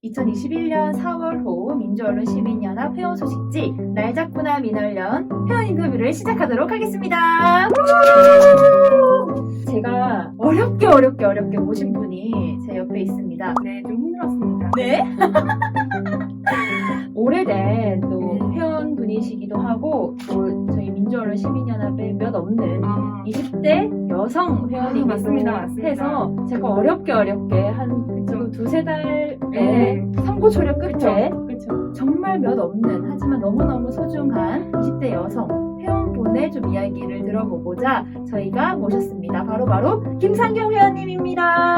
2021년 4월호 민주언론 시민연합 회원 소식지 날 잡구나 민언련 회원 인터뷰를 시작하도록 하겠습니다. 제가 어렵게 모신 분이 제 옆에 있습니다. 네, 좀 힘들었습니다. 네? 오래된 또 회원분이시기도 하고 또 저희 민주언론 시민연합에 몇 없는 20대 여성 회원이기도 맞습니다. 해서 제가 어렵게 한 두세 달의 선고 초력 끝에 그쵸. 정말 몇 없는 하지만 너무너무 소중한 20대 여성 회원분의 좀 이야기를 들어보고자 저희가 모셨습니다. 바로 김상경 회원님입니다.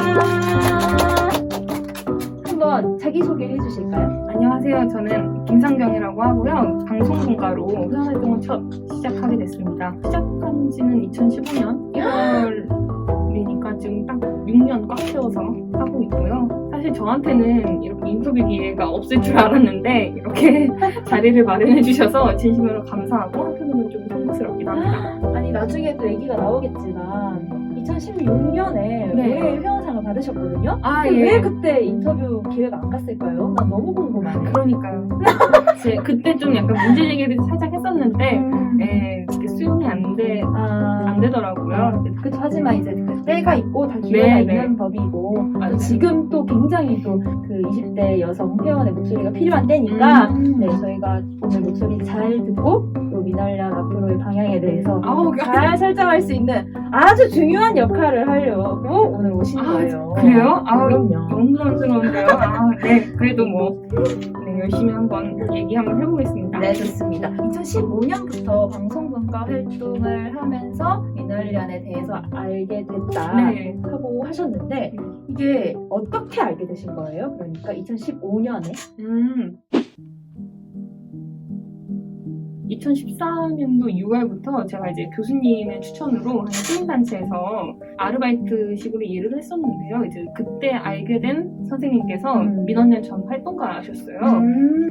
한번 자기소개 해주실까요? 안녕하세요. 저는 김상경이라고 하고요. 방송분과로 회원활동을 첫 시작하게 됐습니다. 시작한 지는 2015년 1월이니까 지금 딱 6년 꽉 채워서 하고 있고요. 사실 저한테는 이렇게 인터뷰 기회가 없을 줄 알았는데 이렇게 자리를 마련해 주셔서 진심으로 감사하고 한편으로는 좀 송구스럽기도 합니다. 아니 나중에 또 얘기가 나오겠지만 2016년에 올해 회원상을 받으셨거든요? 아, 근데 예. 왜 그때 인터뷰 기회가 안 갔을까요? 난 너무 궁금하네. 그러니까요. 그때 좀 약간 문제 제기를 살짝 했었는데 이렇게 수용이 안 되더라고요. 그쵸. 하지만 이제 그 때가 있고 다 기회가 있는 법이고 또 지금 또 굉장히 또 그 20대 여성 회원의 목소리가 필요한 때니까 네, 저희가 오늘 목소리 잘 듣고 또 민언련 앞으로의 방향에 대해서 잘 설정할 수 있는 아주 중요한 역할을 하려고 오늘 오신 거예요. 그래요? 그럼요. 너무 부담스러운데요. 네, 그래도 열심히 한번 얘기 한번 해보겠습니다. 네, 좋습니다. 2015년부터 방송분과 활동을 하면서 민언련에 대해서 알게 됐다 하고 하셨는데 이게 어떻게 알게 되신 거예요? 그러니까 2015년에 2014년도 6월부터 제가 이제 교수님의 추천으로 한 시민단체에서 아르바이트식으로 일을 했었는데요. 이제 그때 알게 된 선생님께서 민언련 전 활동가셨어요.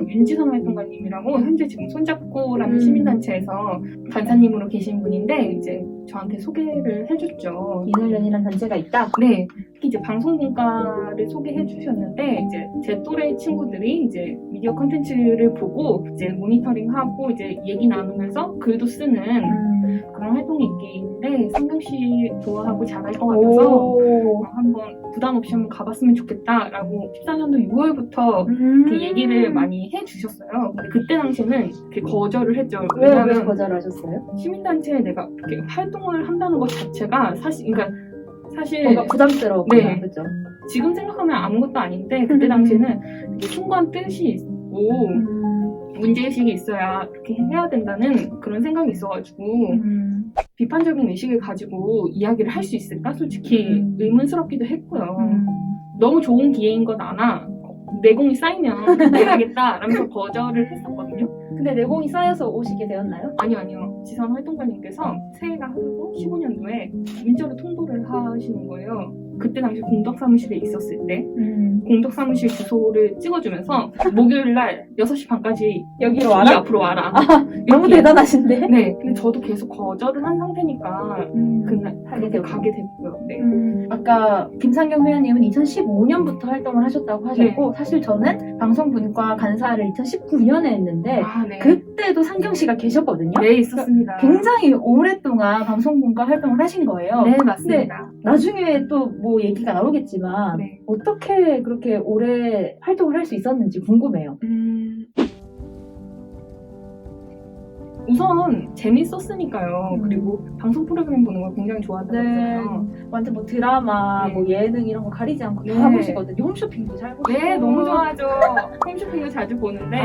윤지선 활동가님이라고 현재 지금 손잡고라는 시민단체에서 간사님으로 계신 분인데 이제 저한테 소개를 해줬죠. 민언련이라는 단체가 있다? 네. 특히 이제 방송분과를 소개해 주셨는데 이제 제 또래 친구들이 이제 미디어 콘텐츠를 보고 이제 모니터링하고 이제 얘기 나누면서 글도 쓰는 그런 활동이 있는데 상경 씨 좋아하고 잘할 것 같아서 한번 부담 없이 한번 가봤으면 좋겠다라고 14년도 6월부터 그 얘기를 많이 해주셨어요. 근데 그때 당시에는 이렇게 거절을 했죠. 왜 거절을 하셨어요? 시민단체에 내가 이렇게 활동을 한다는 것 자체가 사실 뭔가 부담스러웠구나. 그죠? 지금 생각하면 아무것도 아닌데 그때 당시에는 이렇게 숭고한 뜻이 있고 문제의식이 있어야 그렇게 해야 된다는 그런 생각이 있어가지고 비판적인 의식을 가지고 이야기를 할 수 있을까? 솔직히 의문스럽기도 했고요. 너무 좋은 기회인 건 아나 내공이 쌓이면 해야겠다 라면서 거절을 했었거든요. 근데 내공이 쌓여서 오시게 되었나요? 아니요. 지선 활동가님께서 새해가 흐르고 15년도에 문자로 통보를 하시는 거예요. 그때 당시 공덕사무실에 있었을 때 공덕사무실 주소를 찍어주면서 목요일날 6시 반까지 여기로 와라? 이 앞으로 와라. 너무 대단하신데? 네. 근데 저도 계속 거절을 한 상태니까 그날 가게 됐고요. 네. 아까 김상경 회원님은 2015년부터 활동을 하셨다고 하셨고 사실 저는 방송분과 간사를 2019년에 했는데 그때도 상경 씨가 계셨거든요. 네, 있었습니다. 굉장히 오랫동안 방송분과 활동을 하신 거예요. 네, 맞습니다. 근데 나중에 또 뭐 얘기가 나오겠지만 어떻게 그렇게 오래 활동을 할 수 있었는지 궁금해요. 우선 재밌었으니까요. 그리고 방송 프로그램 보는 걸 굉장히 좋아하다고 했잖아요. 완전 뭐 드라마, 뭐 예능 이런 거 가리지 않고 다 보시거든요. 홈쇼핑도 잘 보시고. 네, 너무 좋아하죠. 홈쇼핑을 자주 보는데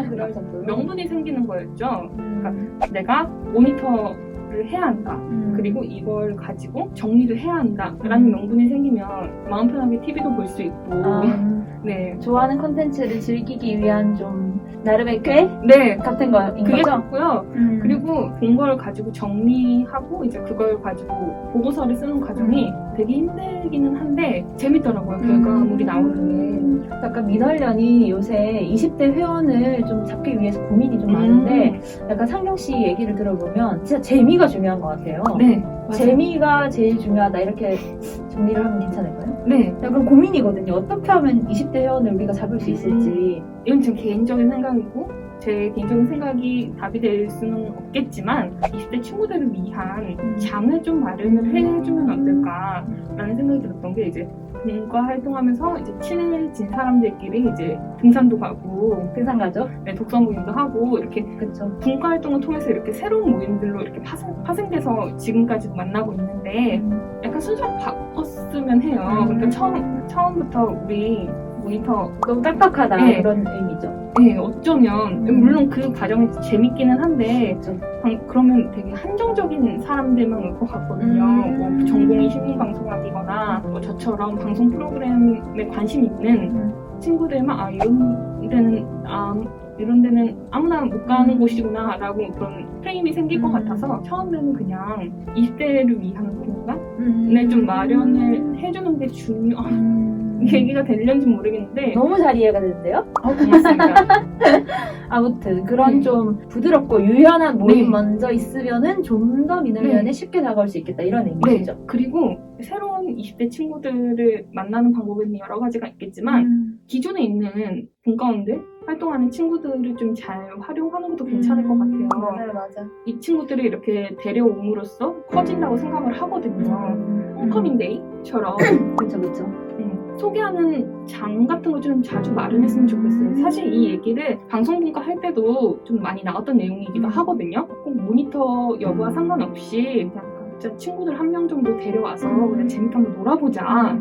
그럴 정도로. 명분이 생기는 거였죠. 그러니까 내가 모니터를 해야 한다. 그리고 이걸 가지고 정리를 해야 한다 라는 명분이 생기면 마음 편하게 TV도 볼 수 있고 좋아하는 콘텐츠를 즐기기 위한 좀 나름의 꾀? 같은 거인 그게 거죠? 같고요. 그리고 본 걸 가지고 정리하고 이제 그걸 가지고 보고서를 쓰는 과정이 되게 힘들기는 한데 재밌더라고요. 결과물이 나오는 게. 약간 민원련이 요새 20대 회원을 좀 잡기 위해서 고민이 좀 많은데 약간 상경 씨 얘기를 들어보면 진짜 재미가 중요한 것 같아요. 네, 맞아요. 재미가 제일 중요하다 이렇게 정리를 하면 괜찮을까요? 네, 약간 고민이거든요. 어떻게 하면 20대 회원을 우리가 잡을 수 있을지. 이건 제 개인적인 생각이고 제 개인적인 생각이 답이 될 수는 없겠지만 20대 친구들을 위한 장을 좀 마련을 해주면 어떨까라는 생각이 들었던 게 이제 본과 활동하면서 이제 친해진 사람들끼리 이제 등산도 가고 등산 가죠? 네, 독서 모임도 하고 이렇게 그쵸. 분과 활동을 통해서 이렇게 새로운 모임들로 이렇게 파생돼서 지금까지도 만나고 있는데 약간 순서를 바꿨으면 해요. 그러니까 처음부터 우리 모니터 너무 빡빡하다 네. 그런 의미죠. 네, 어쩌면 물론 그 과정이 재밌기는 한데 그쵸. 그러면 되게 한정적인 사람들만 올 것 같거든요. 뭐 전공이 신문방송학이거나 뭐 저처럼 방송 프로그램에 관심 있는 친구들만 이런 데는 아무나 못 가는 곳이구나 라고 그런 프레임이 생길 것 같아서 처음에는 그냥 20대를 위한 공간을 좀 마련을 해주는 게 중요한 얘기가 되려는지 모르겠는데 너무 잘 이해가 되는데요? 고맙습니다. 아무튼 그런 좀 부드럽고 유연한 모임 먼저 있으면은 좀 더 민원련에 쉽게 다가올 수 있겠다 이런 의미죠. 네. 그리고 새로운 20대 친구들을 만나는 방법은 여러 가지가 있겠지만 기존에 있는 본가원들 활동하는 친구들을 좀 잘 활용하는 것도 괜찮을 것 같아요. 맞아. 이 친구들을 이렇게 데려옴으로써 커진다고 생각을 하거든요. 홈커밍데이처럼 그쵸. 소개하는 장 같은 거 좀 자주 마련했으면 좋겠어요. 사실 이 얘기를 방송분과 할 때도 좀 많이 나왔던 내용이기도 하거든요. 꼭 모니터 여부와 상관없이 그냥 각자 친구들 한 명 정도 데려와서 그냥 재밌게 한번 놀아보자.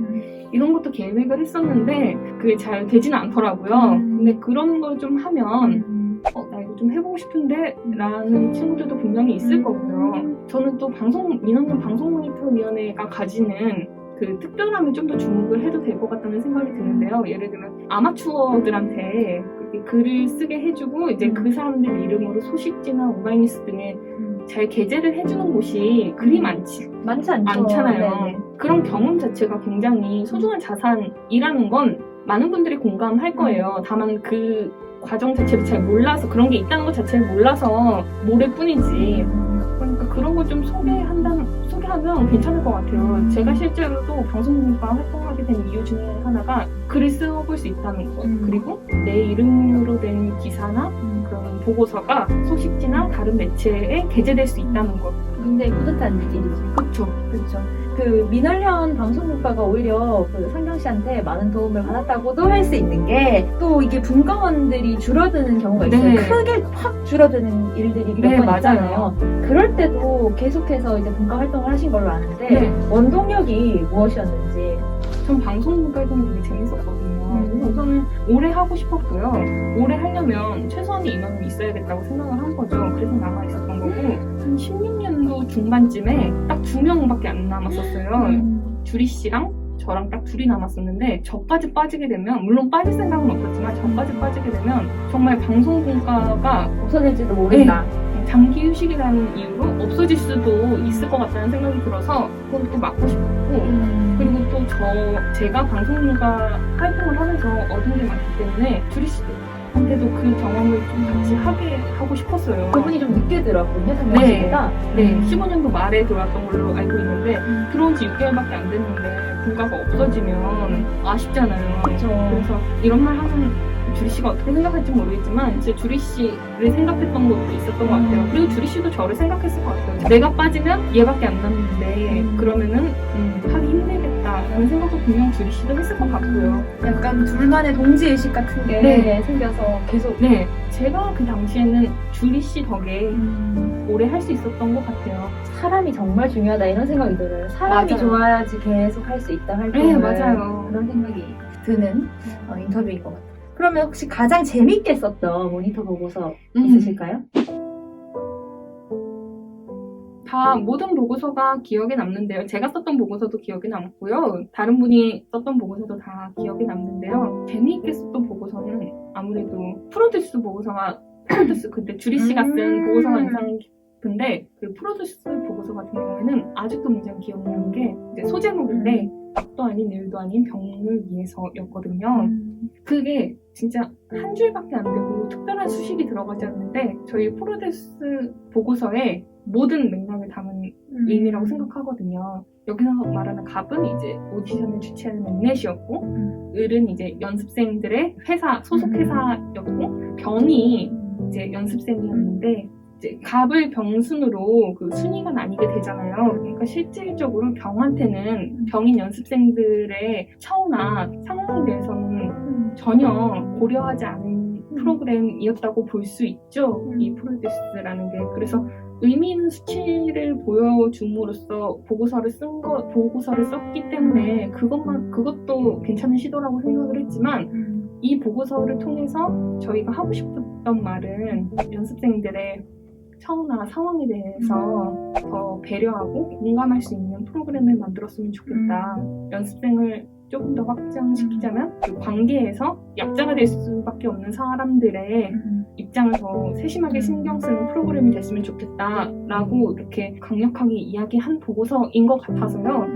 이런 것도 계획을 했었는데 그게 잘 되지는 않더라고요. 근데 그런 걸 좀 하면 나 이거 좀 해보고 싶은데 라는 친구들도 분명히 있을 거고요. 저는 또 민원연 방송모니터위원회가 가지는 그 특별함에 좀 더 주목을 해도 될 것 같다는 생각이 드는데요. 예를 들면 아마추어들한테 그렇게 글을 쓰게 해주고 이제 그 사람들 이름으로 소식지나 오마이뉴스 등에 잘 게재를 해주는 곳이 그리 많지 않잖아요. 네네. 그런 경험 자체가 굉장히 소중한 자산이라는 건 많은 분들이 공감할 거예요. 다만 그 과정 자체를 잘 몰라서 그런 게 있다는 것 자체를 몰라서 모를 뿐이지. 그러니까 그런 걸 좀 소개하면 괜찮을 것 같아요. 제가 실제로도 방송국과 활동하게 된 이유 중에 하나가 글을 써볼 수 있다는 것. 그리고 내 이름으로 된 기사나 그런 보고서가 소식지나 다른 매체에 게재될 수 있다는 것. 굉장히 뿌듯한 일이죠. 그렇죠. 그 민원련 방송국가가 오히려 그 상경 씨한테 많은 도움을 받았다고도 할 수 있는 게 또 이게 분과원들이 줄어드는 경우가 있어요. 네. 크게 확 줄어드는 일들이 몇 번 있잖아요. 그럴 때도 계속해서 이제 분과 활동을 하신 걸로 아는데 원동력이 무엇이었는지. 전 방송국가 활동이 되게 재밌었거든요. 우선은 오래 하고 싶었고요. 오래 하려면 최소한의 인원이 있어야겠다고 생각을 한 거죠. 그래서 남아 있었던 거고 한 16년도 중반쯤에 딱 2명밖에 안 남았었어요. 주리 씨랑 저랑 딱 둘이 남았었는데 저까지 빠지게 되면 물론 빠질 생각은 없었지만 저까지 빠지게 되면 정말 방송국가가 없어질지도 모른다. 장기 휴식이라는 이유로 없어질 수도 있을 것 같다는 생각이 들어서 그건 또 막고 싶었고 그리고 또 제가 방송국가 활동을 하면서 얻은 게 많기 때문에 주리 씨한테도 그 경험을 좀 같이 하게 하고 싶었어요. 그분이 좀 늦게 들어왔군요, 상경 씨보다. 네, 15년도 말에 들어왔던 걸로 알고 있는데 들어온 지 6개월밖에 안 됐는데 분가가 없어지면 아쉽잖아요. 그렇죠. 그래서 이런 말 하면 주리 씨가 어떻게 생각할지 모르겠지만 제 주리 씨를 생각했던 것도 있었던 것 같아요. 그리고 주리 씨도 저를 생각했을 것 같아요. 내가 빠지면 얘밖에 안 남는데 그러면은 하기 힘들겠다라는 생각도 분명 주리 씨도 했을 것 같고요. 약간 둘만의 동지의식 같은 게 생겨서 계속. 네, 제가 그 당시에는 주리 씨 덕에 오래 할 수 있었던 것 같아요. 사람이 정말 중요하다 이런 생각이 들어요. 사람이 맞아요. 좋아야지 계속 할 수 있다 활동을. 네, 맞아요. 그런 생각이 드는 인터뷰인 것 같아요. 그러면 혹시 가장 재밌게 썼던 모니터 보고서 있으실까요? 다 모든 보고서가 기억에 남는데요. 제가 썼던 보고서도 기억에 남고요. 다른 분이 썼던 보고서도 다 기억에 남는데요. 재미있게 썼던 보고서는 아무래도 프로듀스 보고서가 프로듀스 그때 주리 씨가 쓴 보고서가 인상 근데 그 프로듀스 보고서 같은 경우에는 아직도 굉장히 기억나는 게 이제 소제목인데 약도 아닌 일도 아닌 병을 위해서였거든요. 그게 진짜 한 줄밖에 안 되고 특별한 수식이 들어가지 않는데 저희 프로듀스 보고서에 모든 맥락을 담은 의미라고 생각하거든요. 여기서 말하는 갑은 이제 오디션을 주최하는 엠넷이었고 을은 이제 연습생들의 회사, 소속 회사였고 병이 이제 연습생이었는데 이제 갑을 병순으로 그 순위가 나뉘게 되잖아요. 그러니까 실질적으로 병한테는 병인 연습생들의 처우나 상황에 대해서는 전혀 고려하지 않은 프로그램이었다고 볼 수 있죠. 이 프로듀스라는 게. 그래서 의미 있는 수치를 보여줌으로써 보고서를 썼기 때문에 그것도 괜찮은 시도라고 생각을 했지만 이 보고서를 통해서 저희가 하고 싶었던 말은 연습생들의 처우나 상황에 대해서 더 배려하고 공감할 수 있는 프로그램을 만들었으면 좋겠다. 연습생을 조금 더 확장시키자면 그 관계에서 약자가 될 수밖에 없는 사람들의 입장을 더 세심하게 신경 쓰는 프로그램이 됐으면 좋겠다라고 이렇게 강력하게 이야기한 보고서인 것 같아서요.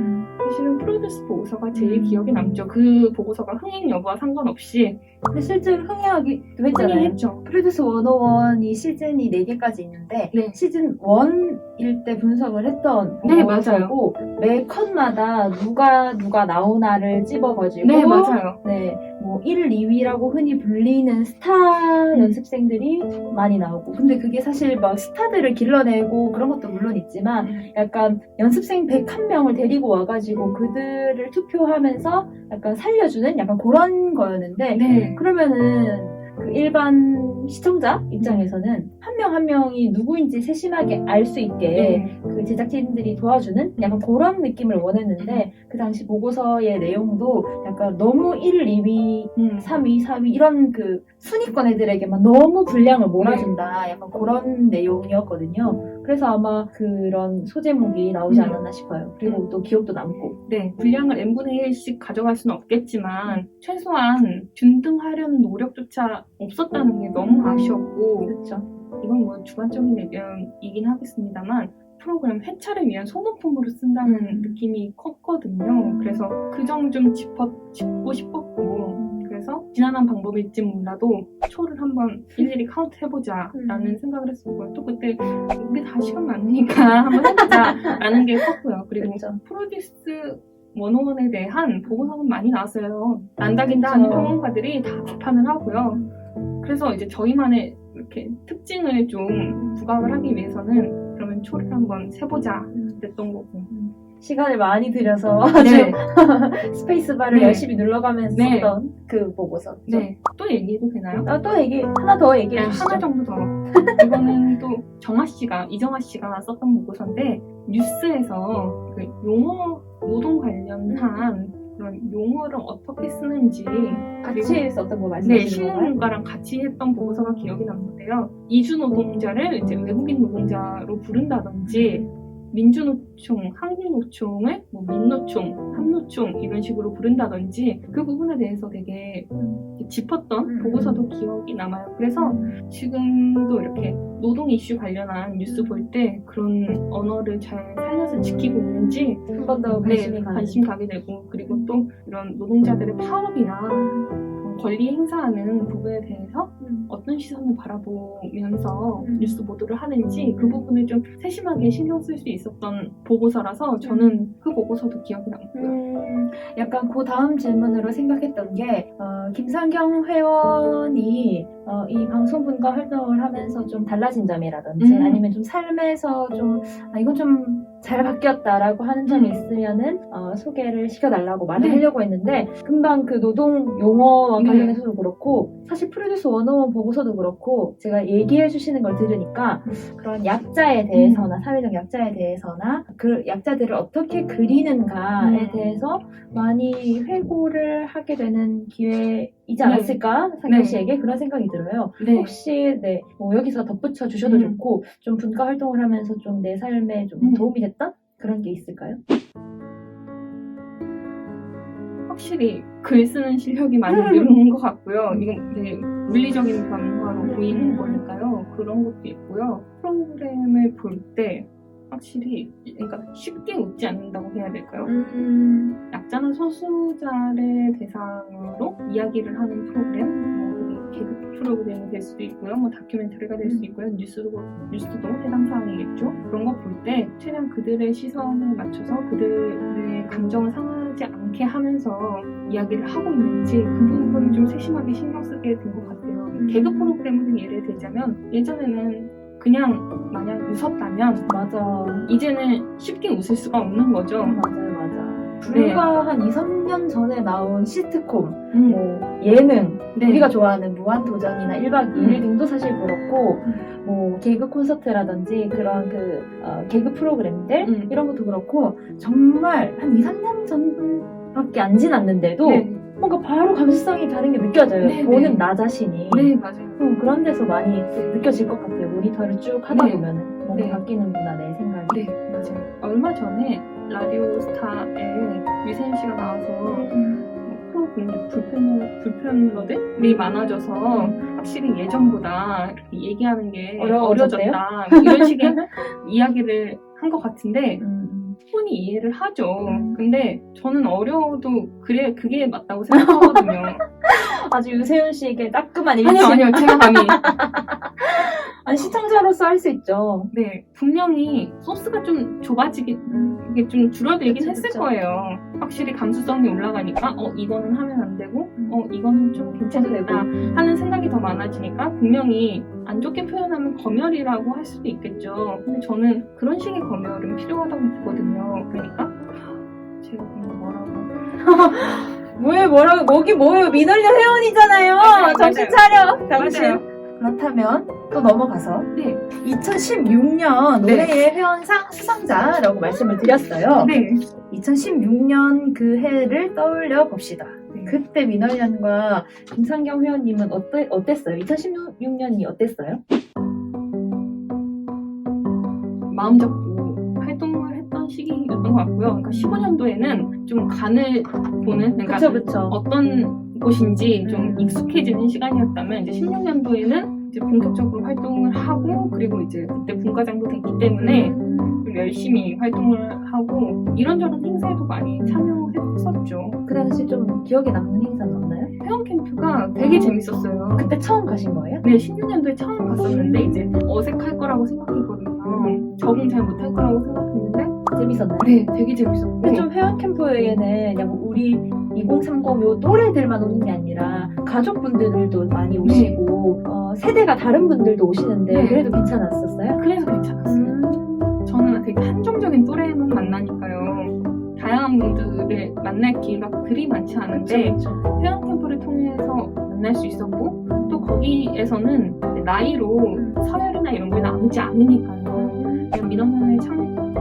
사실은 프로듀스 보고서가 제일 기억에 남죠. 그 보고서가 흥행 여부와 상관없이. 근데 실제로 흥행하기도 했잖아요. 흥행했죠. 프로듀스 101이 시즌이 4개까지 있는데 네. 시즌 1일 때 분석을 했던 네, 보고서고 매 컷마다 누가 나오나를 찝어가지고 네, 맞아요. 네, 뭐 1, 2위라고 흔히 불리는 스타 연습생들이 많이 나오고 근데 그게 사실 막 스타들을 길러내고 그런 것도 물론 있지만 약간 연습생 101명을 데리고 와가지고 그들을 투표하면서 약간 살려주는 약간 그런 거였는데 네. 그러면은 그 일반 시청자 입장에서는 한 명 한 명이 누구인지 세심하게 알 수 있게 그 제작진들이 도와주는 약간 그런 느낌을 원했는데 그 당시 보고서의 내용도 약간 너무 1, 2위, 3위, 4위 이런 그 순위권 애들에게만 너무 분량을 몰아준다 약간 그런 내용이었거든요. 그래서 아마 그런 소제목이 나오지 않았나 싶어요. 그리고 또 기억도 남고. 네, 분량을 n분의 1씩 가져갈 수는 없겠지만 최소한 균등하려는 노력조차 없었다는 게 너무 아쉬웠고 그렇죠. 이건 뭐 주관적인 의견이긴 하겠습니다만 프로그램 회차를 위한 소모품으로 쓴다는 느낌이 컸거든요. 그래서 그 점 좀 짚고 싶었고 그래서 지난한 방법일지 몰라도 초를 한번 일일이 카운트 해보자 라는 생각을 했었고요. 또 그때 우리 다 시간 많으니까 한번 해보자 라는 게 컸고요. 그리고 그렇죠. 프로듀스 101에 대한 보고서는 많이 나왔어요. 난다긴다 하는 평론가들이 다 비판을 하고요. 그래서 이제 저희만의 이렇게 특징을 좀 부각을 하기 위해서는 그러면 초를 한번 세보자 그랬던 거고. 시간을 많이 들여서 네. 스페이스바를 네. 열심히 눌러가면서 네. 썼던 그 보고서. 네. 또 얘기해도 되나요? 또 하나 더 얘기해 그냥 주시죠. 하나 정도 더. 이거는 또 이정아 씨가 썼던 보고서인데 뉴스에서 그 용어 노동 관련한 그런 용어를 어떻게 쓰는지 같이 썼던 거 네, 말씀하시는 건가요? 신문가랑 같이 했던 보고서가 기억이 남는데요. 이주 노동자를 이제 외국인 노동자로 부른다든지 민주노총, 한국노총을 뭐 민노총, 한노총 이런 식으로 부른다든지 그 부분에 대해서 되게 짚었던 보고서도 기억이 남아요. 그래서 지금도 이렇게 노동 이슈 관련한 뉴스 볼 때 그런 언어를 잘 살려서 지키고 있는지 한 번 더 관심 가게 되고 그리고 또 이런 노동자들의 파업이나 권리 행사하는 부분에 대해서 어떤 시선을 바라보면서 뉴스 보도를 하는지 그 부분을 좀 세심하게 신경 쓸 수 있었던 보고서라서 저는 그 보고서도 기억이 남고요. 약간 그 다음 질문으로 생각했던 게 김상경 회원이 이 방송분과 활동을 하면서 좀 달라진 점이라든지 아니면 좀 삶에서 좀 이건 좀 잘 바뀌었다라고 하는 점이 있으면은 소개를 시켜달라고 말을 하려고 했는데 금방 그 노동 용어와 관련해서도 그렇고 사실 프로듀스 101 보고서도 그렇고 제가 얘기해 주시는 걸 들으니까 그런 약자에 대해서나 사회적 약자에 대해서나 그 약자들을 어떻게 그리는가에 대해서 많이 회고를 하게 되는 기회이지 않았을까 상경 씨에게 그런 생각이 들어요. 혹시 뭐 여기서 덧붙여 주셔도 좋고 좀 분과 활동을 하면서 좀 내 삶에 좀 도움이 됐던 그런 게 있을까요? 확실히 글 쓰는 실력이 많이 늘은 것 같고요. 이건 되게 물리적인 변화로 보이는 거니까요. 그런 것도 있고요. 프로그램을 볼 때 확실히 그러니까 쉽게 웃지 않는다고 해야 될까요? 약자나 소수자를 대상으로 이야기를 하는 프로그램, 뭐 개그 프로그램이 될 수도 있고요, 뭐 다큐멘터리가 될 수도 있고요, 뉴스도 해당 사항이겠죠. 그런 거 볼 때 최대한 그들의 시선을 맞춰서 그들의 감정을 상하지 않게 하면서 이야기를 하고 있는지 그 부분을 좀 세심하게 신경 쓰게 된 것 같아요. 개그 프로그램을 예를 들자면 예전에는 그냥 마냥 웃었다면 맞아. 이제는 쉽게 웃을 수가 없는 거죠. 맞아. 불과 한 2, 3년 전에 나온 시트콤, 뭐 예능, 네. 우리가 좋아하는 무한도전이나 1박 2일 등도 사실 그렇고 뭐 개그 콘서트라든지 그런 개그 프로그램들 이런 것도 그렇고 정말 한 2, 3년 전밖에 안 지났는데도 네. 뭔가 바로 감수성이 다른 게 느껴져요. 네, 보는 네. 나 자신이. 네, 맞아요. 그런 데서 많이 느껴질 것 같아요. 모니터를 쭉 하다 네. 보면은 뭔가 네. 바뀌는구나 내 생각이. 네, 맞아요. 얼마 전에 라디오스타에 유세윤 씨가 나와서 프로 불편러들이 많아져서 확실히 예전보다 이렇게 얘기하는 게 어려워졌대요? 어려졌다. 이런 식의 이야기를 한 것 같은데 충분히 이해를 하죠. 근데 저는 어려워도 그게 맞다고 생각하거든요. 아주 유세윤 씨에게 따끔한 일치. 아니요, 제가 감히. 아니, 시청자로서 할 수 있죠. 네, 분명히 소스가 좀 이게 좀 줄어들긴 했을 그쵸. 거예요. 확실히 감수성이 올라가니까, 이거는 하면 안 되고, 이거는 좀 괜찮겠다 하는 생각이 더 많아지니까, 분명히 안 좋게 표현하면 검열이라고 할 수도 있겠죠. 근데 저는 그런 식의 검열은 필요하다고 보거든요. 그러니까, 제가 뭐라고. 거기 뭐예요? 민원녀 회원이잖아요. 맞아요, 정신 맞아요. 차려, 당신. 맞아요. 그렇다면 또 넘어가서 네. 2016년 네. 노래의 회원상 수상자라고 말씀을 드렸어요. 네. 2016년 그 해를 떠올려 봅시다. 네. 그때 민월련과 김상경 회원님은 어땠어요? 2016년이 어땠어요? 마음 잡고 활동을 했던 시기였던 것 같고요. 그러니까 15년도에는 좀 간을 보는, 그러니까 그쵸. 어떤 곳인지 좀 익숙해지는 시간이었다면 이제 16년도에는 이제 본격적으로 활동을 하고 그리고 이제 그때 분과장도 됐기 때문에 좀 열심히 활동을 하고 이런저런 행사에도 많이 참여했었죠. 그 당시 좀 기억에 남는 행사는 없나요? 회원 캠프가 되게 재밌었어요. 그때 처음 가신 거예요? 네, 16년도에 처음 갔었는데 이제 어색할 거라고 생각했거든요. 적응 잘 못할 거라고 생각했는데 재밌었나요? 네, 되게 재밌었고. 근데 좀 회원 캠프에는 그냥 우리 2030 요 또래들만 오는 게 아니라 가족분들도 많이 오시고 세대가 다른 분들도 오시는데 네. 그래도 괜찮았었어요? 그래서 괜찮았어요. 저는 되게 한정적인 또래만 만나니까요. 다양한 분들을 만날 기회가 그리 많지 않은데 회원 캠프를 통해서 만날 수 있었고 또 거기에서는 나이로 서열이나 이런 걸 나누지 않으니까요.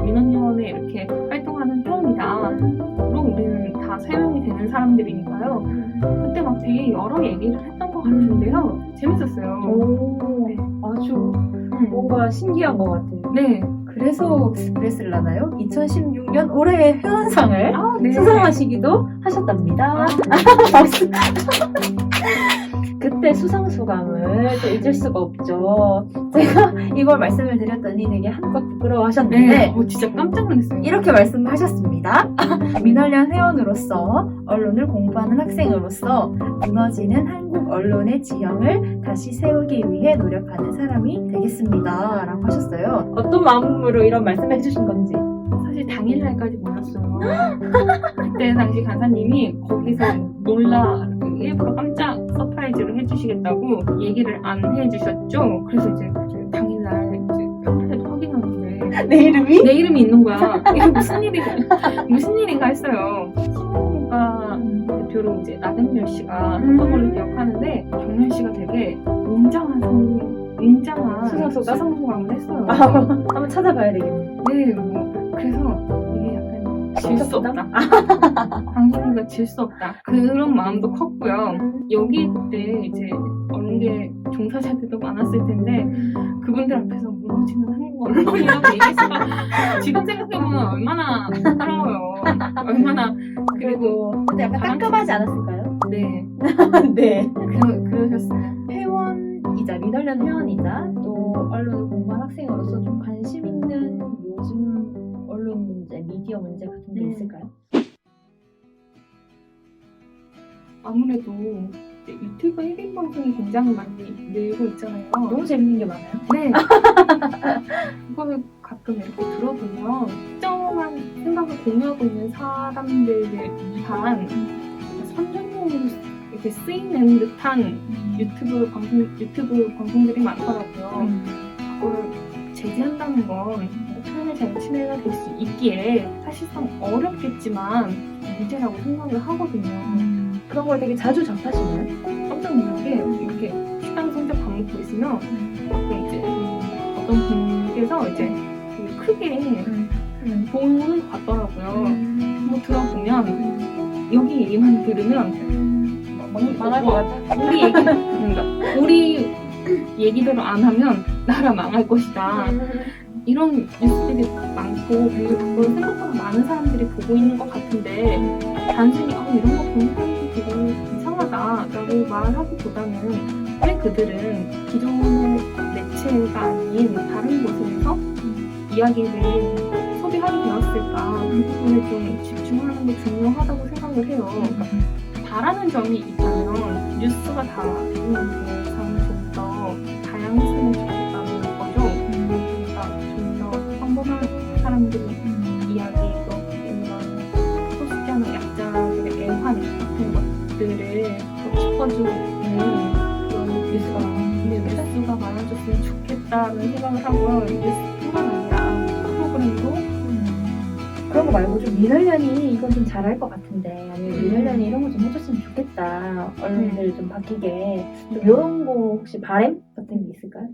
민원연에 이렇게 활동하는 회원이다로 우리는 다 사용이 되는 사람들이니까요. 그때 막 되게 여러 얘기를 했던 것 같은데요. 재밌었어요. 오, 네. 아주 뭔가 신기한 것 같아요. 네. 그래서 그랬을라나요? 2016년 올해의 회원상을 네. 수상하시기도 하셨답니다. 박수. 그때 수상 소감을 또 잊을 수가 없죠. 제가 이걸 말씀을 드렸더니 되게 한껏 부끄러워하셨는데 네. 진짜 깜짝 놀랐어요. 이렇게 말씀을 하셨습니다. 민원련 회원으로서 언론을 공부하는 학생으로서 무너지는 한국 언론의 지형을 다시 세우기 위해 노력하는 사람이 되겠습니다. 라고 하셨어요. 어떤 마음으로 이런 말씀을 해주신 건지. 사실 당일날까지 몰랐어요. 그때 당시 간사님이 거기서 일부러 깜짝 서프라이즈를 해주시겠다고 얘기를 안 해주셨죠. 그래서 이제 당일날 이제 팜플렛 확인하는데 내 이름이? 내 이름이 있는 거야. 이게 무슨 일인가 했어요. 신문가 대표로 이제 나경렬 씨가 했던 걸로 기억하는데 경렬 씨가 되게 웅장한 수상소감을 했어요. 한번 찾아봐야 되겠네요. 네, 그래서 이게 약간 질 수 없다. 방송국가 질 수 없다. 그런 마음도 컸고요. 여기 때 이제 언론계 종사자들도 많았을 텐데 그분들 앞에서 무너지는 한국 언론이라고 얘기해서 지금 생각해보면 얼마나 부끄러워요. 얼마나 그리고 근데 약간 깜깜하지 않았을까요? 네. 네. 그러셨어요. 회원이자 미달년 회원이자 또 언론을 공부한 학생으로서 좀 관심 있는 요즘 언론 문제, 미디어 문제 같은 게 있을까요? 아무래도 유튜브 1인 방송이 굉장히 많이 늘고 있잖아요. 너무 재밌는 게 많아요. 네. 그거를 가끔 이렇게 들어보면 특정한 생각을 공유하고 있는 사람들을 위한 선전용으로 이렇게 쓰이는 듯한 유튜브 방송들이 많더라고요. 그걸 제재한다는 건 표현의 자유침해가 될 수 있기에 사실상 어렵겠지만 문제라고 생각을 하거든요. 그런 걸 되게 자주 접하시나요? 깜짝 놀란 게 이렇게 식당 성적 밥 먹고 있으면 가끔 이제 어떤 분께서 이제 그 크게 돈을 받더라고요. 뭐 들어보면 여기 얘기만 들으면 망할 것 같아. 우리 얘기대로 안 하면 나라 망할 것이다. 이런 뉴스들이 많고 그리고 그걸 생각보다 많은 사람들이 보고 있는 것 같은데 단순히 이런 거 보는 사람들이 되게 이상하다라고 말하기보다는 왜 그들은 기존의 매체가 아닌 다른 곳에서 이야기를 소비하게 되었을까 그 부분에 좀 집중하는 게 중요하다고 생각을 해요. 바라는 점이 있다면 뉴스가 다 세상을 좀 더 다양했으면 좋겠다는 거죠. 그러니까 좀 더 평범한 사람들이 이야기도 이런 소수자나 약자들의 애환 같은 것들을 더 짚어주는 그런 뉴스가 많아졌으면 좋겠다는 생각을 하고요. 뉴스뿐만 아니라 프로그램도 그런 거 말고 좀 미달년이 이건 좀 잘할 것 같은데 아니면 미달년이 이런 거 좀 해줬으면 좋겠다 언론들 좀 바뀌게 좀 이런 거 혹시 바램 같은 게 있을까요?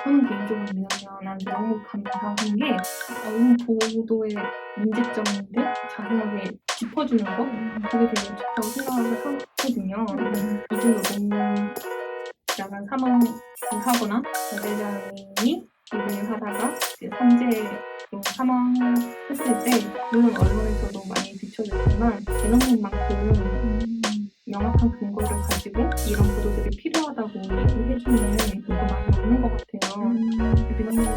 저는 개인적으로 미달년한테 너무 감사한 게 언론 보도의 문제점들 자세하게 짚어주는 거 그게 되게 좋다고 생각을 하거든요. 이중노동자가 사망을 하거나 여대장이 일을 하다가 이제 산재로 사망했을 때 물론 언론에서도 많이 비춰졌지만 민원만큼 명확한 근거를 가지고 이런 보도들이 필요하다고 얘기해주는 분도 많이 없는 것 같아요. 민원에 좀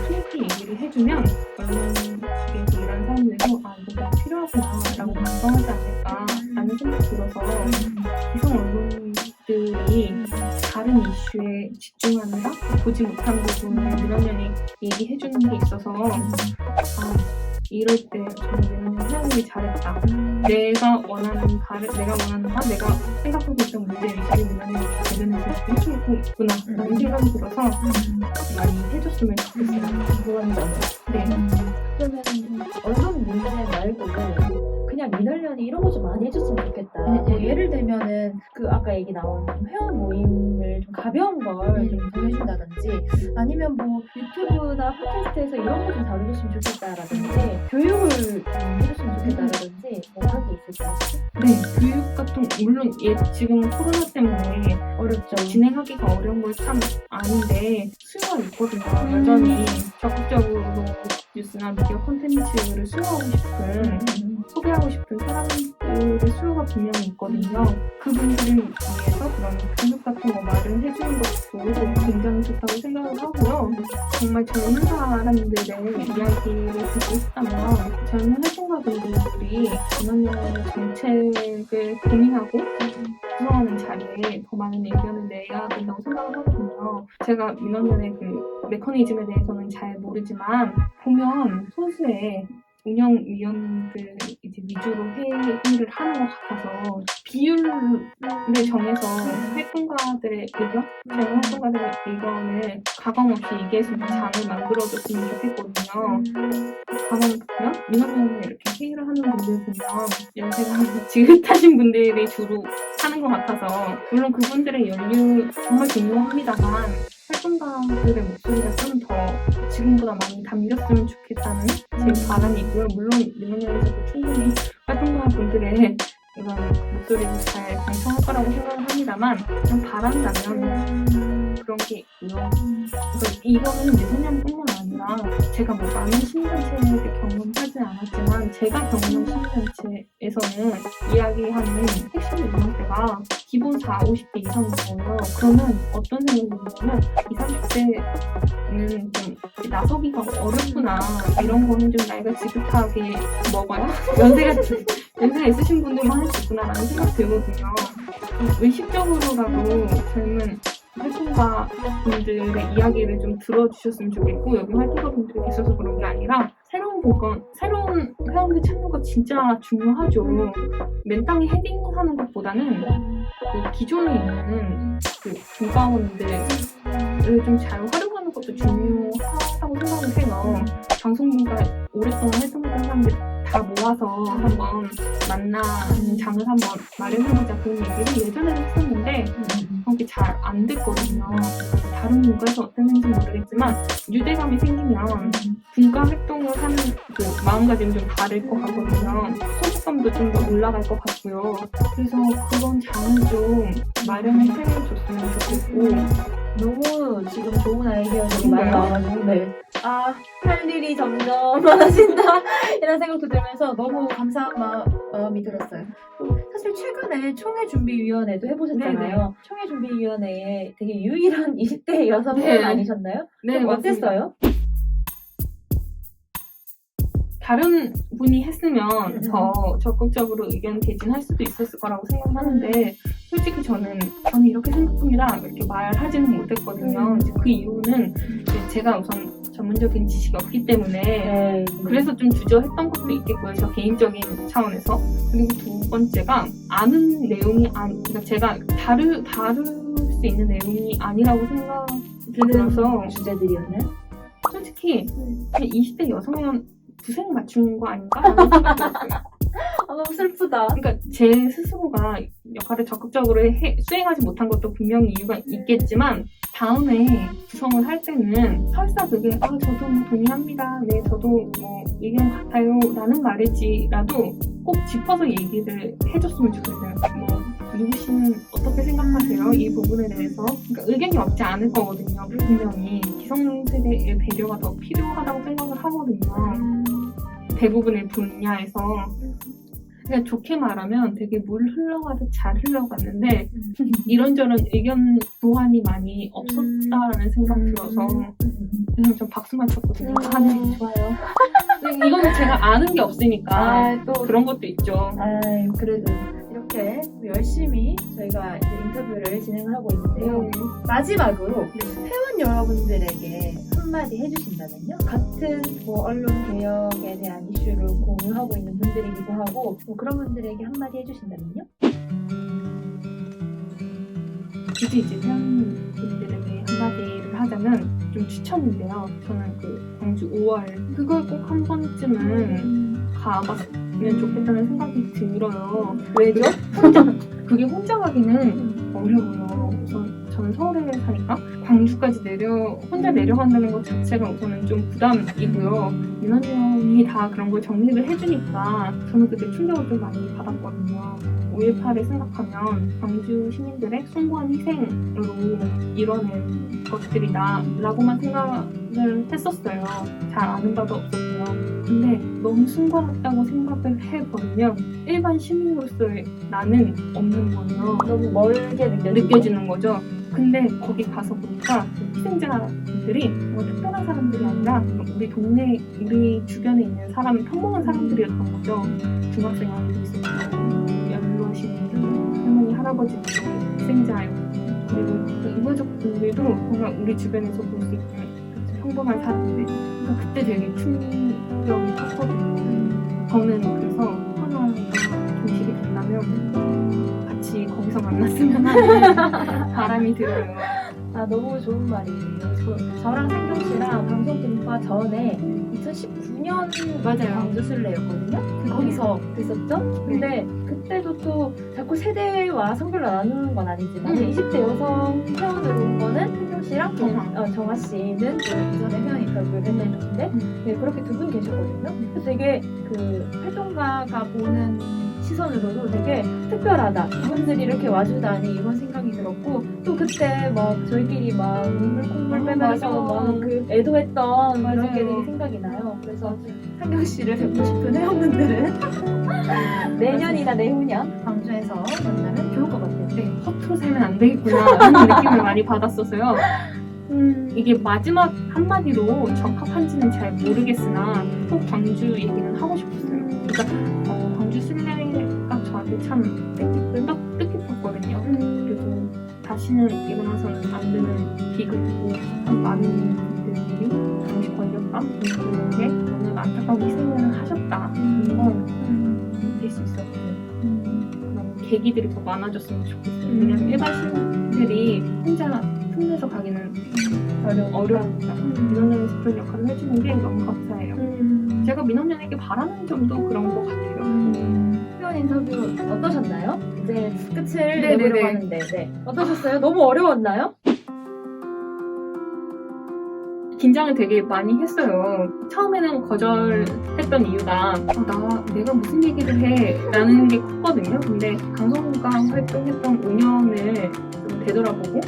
크게 얘기를 해주면 언론직에서 일하는 사람들도 이거 너무 필요하구나 라고 반성하지 않을까라는 생각이 들어서 기성 언론들이 다른 이슈에 집중하느라 보지 못한 부분을 민원연이 얘기해주는 게 있어서 이럴 때 저는 민원연 회원이 잘했다. 내가 원하는 바, 내가 생각하고 있던 문제 의식을 민원연이 대변해서 해주고 있구나 라는 생각이 들어서 많이 해줬으면 좋겠어요. 그건 점. 네. 그러면 언론 문제 말고 그냥 미달년이 이런 거 좀 많이 해줬으면 좋겠다. 뭐 예를 들면은 그 아까 얘기 나온 회원 모임을 좀 가벼운 걸 좀 보내준다든지 아니면 뭐 유튜브나 팟캐스트에서 이런 거 좀 다뤄줬으면 좋겠다라든지 교육을 좀 해줬으면 좋겠다라든지 뭐 그런 게 있을까요? 네, 교육 같은 물론 지금 코로나 때문에 어렵죠. 진행하기가 어려운 걸 참 아는데 수요가 있거든요. 여전히 적극적으로 뉴스나 미디어 콘텐츠를 수요하고 싶은 소비하고 싶은 사람들의 수요가 분명히 있거든요. 그분들을 위해서 그런 교육 같은 거 마련해주는 것도 굉장히 좋다고 생각을 하고요. 정말 젊은 사람들의 이야기를 듣고 싶다면 젊은 활동가분들이 민원연의 정책을 고민하고 구성하는 자리에 더 많은 의견을 내야 된다고 생각을 하거든요. 제가 민원연의 그 메커니즘에 대해서는 잘 모르지만 보면 소수의 운영위원들 이제 위주로 회의를 하는 것 같아서 비율을 정해서 활동가들의 의견, 젊은 활동가들의 의견을 가감없이 얘기해서 장을 만들어줬으면 좋겠거든요. 가만 보면 민원위원회 이렇게 회의를 하는 분들 보면 연세가 지긋하신 분들이 주로 하는 것 같아서 물론 그분들의 연류 정말 중요합니다만 활동가들의 목소리가 좀 더 지금보다 많이 담겼으면 좋겠다는 제 바람이 있고요. 물론 민원연에서도 충분히 활동가분들의 이런 목소리를 잘 방송할 거라고 생각을 합니다만 그냥 바란다면 그런 게 있고요. 그러니까 이거는 미소년뿐만 아니라 제가 뭐 많은 시민단체를 경험하지 않았지만 제가 경험한 시민단체에서는 이야기하는 핵심 연령대가 기본 40, 50대 이상인 거예요. 그러면 어떤 생각이 드냐면 20, 30대는 좀 나서기가 어렵구나, 이런 거는 좀 나이가 지긋하게 먹어야 연세가 있으신 분들만 할 수 있구나라는 생각이 들거든요. 의식적으로라도 젊은 활동가 분들의 이야기를 좀 들어주셨으면 좋겠고, 여기 활동가 분들이 계셔서 그런 게 아니라 새로운 회원들 찾는 거 진짜 중요하죠. 맨땅에 헤딩하는 것보다는 그 기존에 있는 그 분과원들을 좀 잘 활용하는 것도 중요하다고 생각을 해요. 방송분과 오랫동안 활동했던 사람들 다 모아서 한번 만나는 장을 한번 마련해보자, 그런 얘기를 예전에 했었는데 그게 잘 안 됐거든요. 다른 문과에서 어땠는지 모르겠지만 유대감이 생기면 분과 활동을 하는 그 마음가짐이 좀 다를 것 같거든요. 소속감도 좀 더 올라갈 것 같고요. 그래서 그런 장을 좀 마련을 해줬으면 좋겠고. 너무 지금 좋은 아이디어들이 많이 나와가지고 할 일이 점점 많아진다 이런 생각도 들면서 너무 감사한 마음이 들었어요. 사실 최근에 총회준비위원회도 해보셨잖아요. 네네. 총회준비위원회에 되게 유일한 20대 여성분 네. 아니셨나요? 네, 어땠어요? 다른 분이 했으면 더 적극적으로 의견 개진할 수도 있었을 거라고 생각하는데 솔직히 저는 이렇게 생각합니다 이렇게 말하지는 못했거든요. 이제 그 이유는 이제 제가 우선 전문적인 지식이 없기 때문에 그래서 좀 주저했던 것도 있겠고요. 저 개인적인 차원에서. 그리고 두 번째가 아는 내용이 그러니까 제가 다룰 수 있는 내용이 아니라고 생각이 들어서. 주제들이었나요? 솔직히 20대 여성이면 부생 맞춘 거 아닌가? 라는 생각이 들었어요. 너무 슬프다. 그러니까 제 스스로가 역할을 적극적으로 수행하지 못한 것도 분명히 이유가 있겠지만 다음에 구성을 할 때는 설사 그게 저도 뭐 동의합니다, 네 저도 뭐 의견 같아요 라는 말일지라도 꼭 짚어서 얘기를 해줬으면 좋겠어요. 뭐 누구씨는 어떻게 생각하세요? 이 부분에 대해서. 그러니까 의견이 없지 않을 거거든요. 분명히 기성세대의 배려가 더 필요하다고 생각을 하거든요. 대부분의 분야에서. 그냥 좋게 말하면 되게 물 흘러가듯 잘 흘러갔는데 이런저런 의견 보완이 많이 없었다라는 생각이 들어서 그냥 좀 박수만 쳤거든요. 네, 좋아요. 이거는 제가 아는 게 없으니까 또 그런 것도 있죠. 그래도 이렇게 열심히 저희가 이제 인터뷰를 진행을 하고 있는데요. 마지막으로 회원 여러분들에게 한마디 해주신다면요? 같은 뭐 언론 개혁에 대한 이슈를 공유하고 있는 분들이기도 하고 뭐 그런 분들에게 한마디 해주신다면요? 굳이 이제 회원분들에게 한마디를 하자면 좀 추천인데요. 저는 그 광주 5월 그걸 꼭 한 번쯤은 가봤으면 좋겠다는 생각이 들어요. 왜죠? 그게 혼자 가기는 어려워요. 우선 저는 서울에 사니까 광주까지 혼자 내려간다는 것 자체가 우선은 좀 부담이고요. 민원연이 다 그런 걸 정리를 해주니까 저는 그때 충격을 좀 많이 받았거든요. 5.18을 생각하면 광주 시민들의 숭고한 희생으로 이뤄낸 것들이다 라고만 생각을 했었어요. 잘 아는 바도 없었고요. 근데 너무 숭고하다고 생각을 해버리면 일반 시민으로서의 나는 없는 거예요. 너무 멀게 느껴지는 거죠. 근데 거기 가서 보니까 희생자분들이 뭐 특별한 사람들이 아니라 우리 동네, 우리 주변에 있는 평범한 사람들이었던 거죠. 중학생 아이도 있었고 연로하신 할머니, 할아버지도 희생자였고 그리고 그 유가족분들도 정말 우리 주변에서 볼 수 있는 평범한 사람들. 그러니까 그때 되게 충격이 컸거든요. 저는 그래서 하나 종식이 된다면 같이 거기서 만났으면 하는 바람이 들어요. 너무 좋은 말이에요. 저랑 생경 씨랑 방송분과 전에 2019년 맞아요. 광주 술래였거든요. 거기서 됐었죠. 근데 그때도 또 자꾸 세대와 성별로 나누는 건 아니지만 20대 여성 회원으로 온 거는 혜경 씨랑 정아 씨는 또 이전에 회원 인터뷰를 했는데 네, 그렇게 두 분 계셨거든요. 그래서 되게 그 활동가가 보는 시선으로도 되게 특별하다. 이분들이 이렇게 와주다니 이런 생각이 들었고 또 그때 막 저희끼리 막 눈물 콧물 빼면서 막 그 애도했던 그런 게 되게 생각이 나요. 그래서 한경 씨를 뵙고 싶은 회원분들은 내년이나 내후년 광주에서 만나면 좋을 것 같아요. 네, 허투루 살면 안 되겠구나 하는 느낌을 많이 받았어서요. 이게 마지막 한마디로 적합한지는 잘 모르겠으나 꼭 광주 얘기는 하고 싶었어요. 그러니까 광주 술래가 저한테 참 뜻깊었거든요. 그리고 다시는 일어나서는 안 되는 비극이고 참 많은 분들이 당시 권력감 분들에게 오늘 안타까운 희생을 하셨다. 이건 느낄 수 있었고요. 그런 계기들이 더 많아졌으면 좋겠어요. 왜냐면 일반시민들이 혼자 틈내서 가기는 어려우니까 이런 데서 그런 역할을 해주는 게 너무 감사해요. 제가 민원연에게 바라는 점도 그런 것 같아요. 회원 인터뷰 어떠셨나요? 이제 끝을 네네네. 내보려고 하는데 어떠셨어요? 너무 어려웠나요? 긴장을 되게 많이 했어요. 처음에는 거절했던 이유가 내가 무슨 얘기를 해? 라는 게 컸거든요. 근데 강성구가 활동했던 5년을 좀 되돌아보고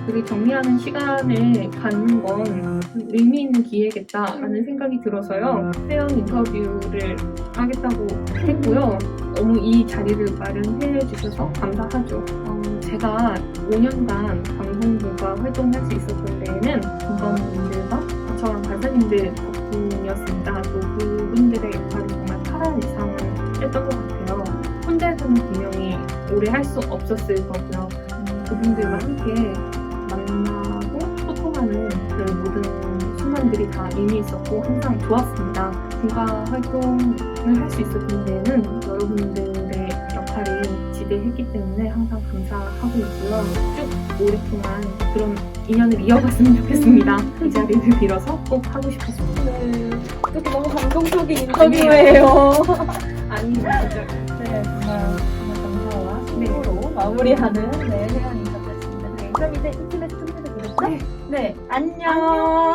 그게 정리하는 시간을 갖는 건 의미 있는 기회겠다라는 생각이 들어서요. 회원 인터뷰를 하겠다고 했고요. 너무 이 자리를 마련해 주셔서 감사하죠. 제가 5년간 방송부가 활동할 수 있었던 데에는 이번분들과 저랑 간사님들 덕분이었습니다. 또 그분들의 역할이 정말 8할 이상을 했던 것 같아요. 혼자서는 분명히 오래 할 수 없었을 거고요. 그분들과 함께 만나고 소통하는 그 모든 순간들이 다 의미 있었고 항상 좋았습니다. 분과 활동을 할 수 있었던 데에는 여러분들의 역할이 지대했기 때문에 항상 감사하고 있고요. 쭉 오랫동안 그런 인연을 이어갔으면 좋겠습니다. 이 자리를 빌어서 꼭 하고 싶었습니다. 네, 이렇게 너무 감동적인 인터뷰예요. 아니, 진짜. 네, 정말 감사와 수고로 마무리하는 회원 인터뷰였습니다. 네, 그럼 이제 인터넷 통해서 보셨죠? 네, 안녕.